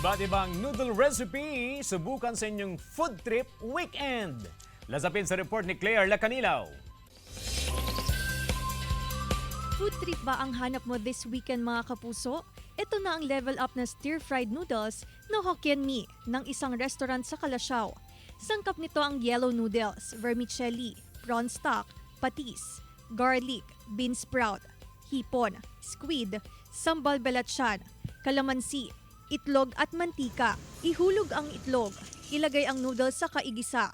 Iba't ibang noodle recipe, subukan sa inyong food trip weekend. Lasapin sa report ni Claire Lacanilaw. Food trip ba ang hanap mo this weekend mga kapuso? Ito na ang level up na stir-fried noodles na Hokkien Mee ng isang restaurant sa Calasiao. Sangkap nito ang yellow noodles, vermicelli, prawn stock, patis, garlic, bean sprout, hipon, squid, sambal belacan, kalamansi, itlog at mantika. Ihulog ang itlog, ilagay ang noodles sa kaigisa.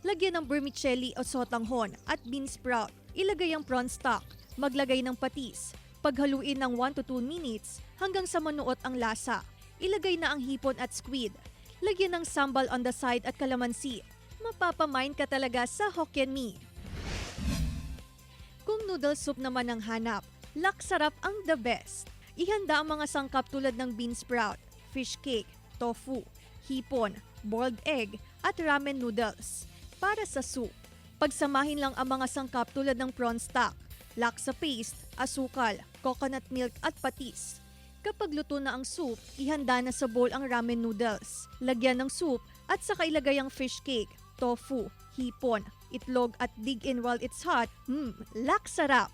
Lagyan ng vermicelli o sotanghon at bean sprout. Ilagay ang prawn stock, maglagay ng patis. Paghaluin ng 1 to 2 minutes hanggang sa manuot ang lasa. Ilagay na ang hipon at squid. Lagyan ng sambal on the side at kalamansi. Mapapamain ka talaga sa Hokkien Mee. Kung noodle soup naman ang hanap, laksarap ang the best. Ihanda ang mga sangkap tulad ng bean sprout, fish cake, tofu, hipon, boiled egg at ramen noodles. Para sa soup, pagsamahin lang ang mga sangkap tulad ng prawn stock, laksa paste, asukal, coconut milk at patis. Kapag luto na ang soup, ihanda na sa bowl ang ramen noodles. Lagyan ng soup at saka ilagay ang fish cake, tofu, hipon, itlog at dig in while it's hot. Laksarap!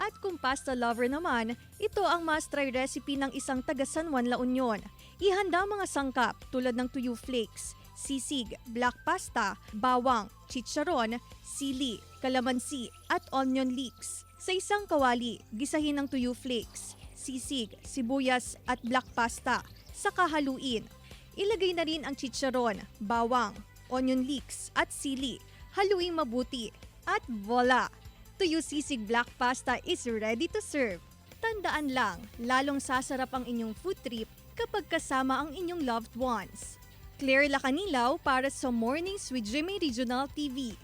At kung pasta lover naman, ito ang must-try recipe ng isang taga San Juan, La Union. Ihanda ang mga sangkap tulad ng tuyo flakes, sisig, black pasta, bawang, chicharon, sili, kalamansi at onion leeks. Sa isang kawali, gisahin ang tuyo flakes, sisig, sibuyas at black pasta. Saka haluin. Ilagay na rin ang chicharon, bawang, onion leeks at sili. Haluin mabuti. At voila! Tuyo sisig black pasta is ready to serve. Tandaan lang, lalong sasarap ang inyong food trip kapag kasama ang inyong loved ones. Claire Lacanilaw para sa Mornings with Jimmy Regional TV.